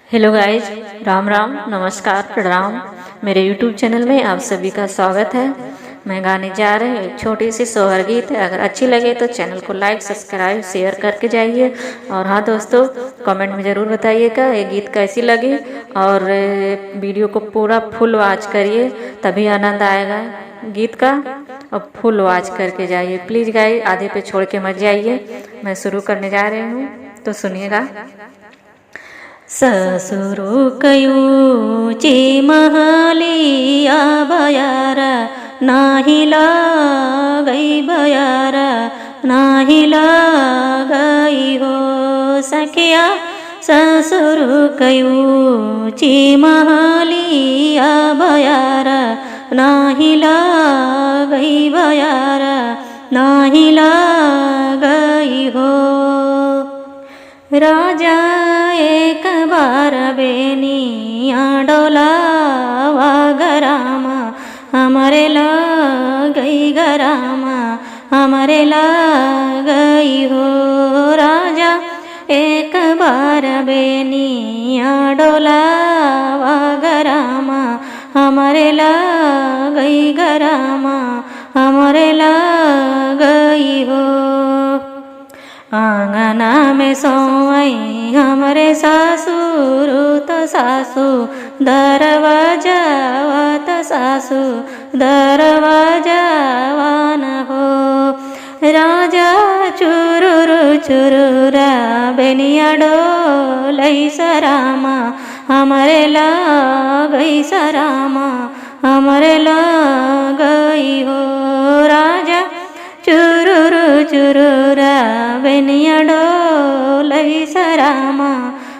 Hello guys, Ram Ram, नमस्कार, प्रणाम। मेरे यूट्यूब चैनल में आप सभी का स्वागत है। मैं गाने जा रही हूँ एक छोटी सी सोहर गीत है। अगर अच्छी लगे तो चैनल को लाइक, सब्सक्राइब, शेयर करके जाइए। और हाँ दोस्तों, कमेंट में ज़रूर बताइएगा ये गीत कैसी लगी। और वीडियो को पूरा फुल वॉच करिए, तभी आनंद आएगा गीत का। और फुल वॉच करके जाइए प्लीज़ गाइज, आधे पे छोड़ के मत जाइए। मैं शुरू करने जा रही हूँ, तो सुनिएगा। ससुरो कयूची महलिया बयारा, नाही लागई बयारा, नाही लागई हो सखिया। ससुरो कयूची महलिया बयारा, नाही लागई बयारा, नाही लागई हो। राजा एक बार बेनिया डोलावा गरामा, हमारे लगई गरामा, हमारे लगई हो। राजा एक बार बेनिया डोलावा गरामा, हमारे लगई गरामा, हमारे लगई हो। आंगना में सोई हमारे सासुर तो सासु दरवाजा तो सासु दरवाजा न हो। राजा चुरुरु चुरुरा बेनिया डोलई सरामा, हमारे लगई सरामा, हमारे लगई हो। राजा चुरुरु चुरुरा बेनिया डोलई सरामा,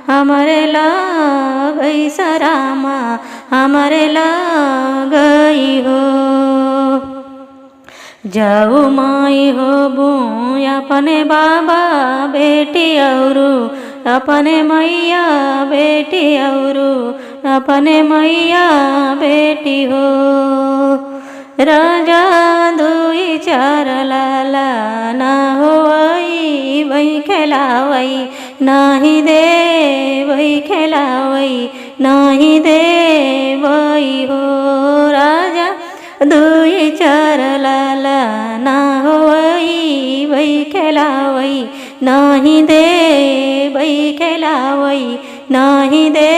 हमारे लगई सरामा, हमारे लगई हो। जाऊ माई हो बू अपने बाबा बेटी औरू, अपने मैया बेटी औरू, अपने मैया बेटी हो। राजा दुई चार लाला ना होई वही खेलावई, नाही दे वही खेलावई, नाही दे वही हो। राजा दुई चार लाला ना होई वही खेलावई, नाही दे वही खेलावई, नाही दे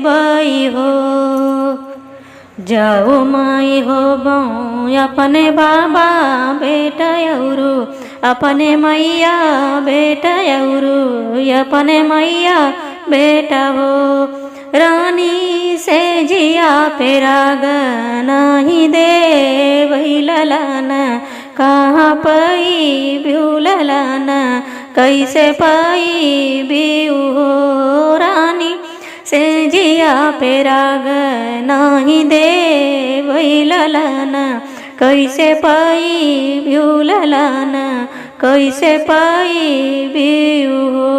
वही हो। जाओ माई हो बऊ अपने बाबा बेटा औरू, अपने मैया बेटा औरू, अपने मैया बेटा हो। रानी से जिया पे राग नाही दे वही ललाना, कहाँ पाई बिऊ ललाना, कैसे पाई बिऊ हो। रानी से जिया पे राग नाही दे वही ललाना, कैसे पाई बिऊ ललाना, कैसे पाई बिऊ हो।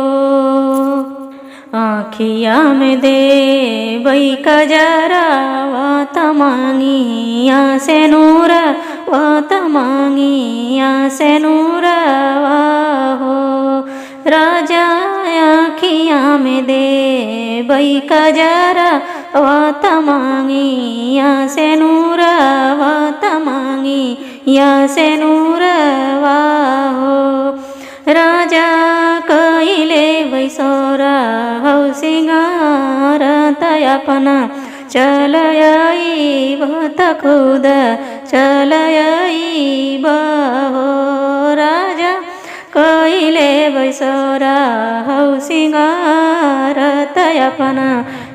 आँखिया में दे वही कजरा वात मांगिया से नूरा, वात मांगिया से नूरा हो। राजा आँखिया में दे वही कजरा वात मांगिया से नूरा, वात मांगिया से नूरा हो। राजा कइले वैसोरा हौ सिंगार तयपना, चलई बहुत खुद चलई बहो। राजा कइले वैसोरा हौ सिंगार तयपना,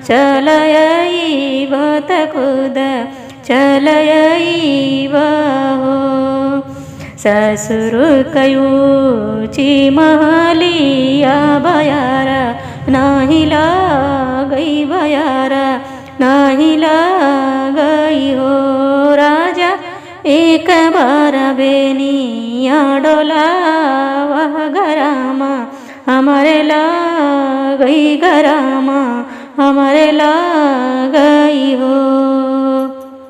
चलई बहुत खुद चलई बहो। ससुर कयूची महलिया बयारा, नाही लागई बयारा, नाही लागई हो। राजा एक बार बेनिया डोलावा गरामा, हमारे लगई गरामा, हमारे लगई हो।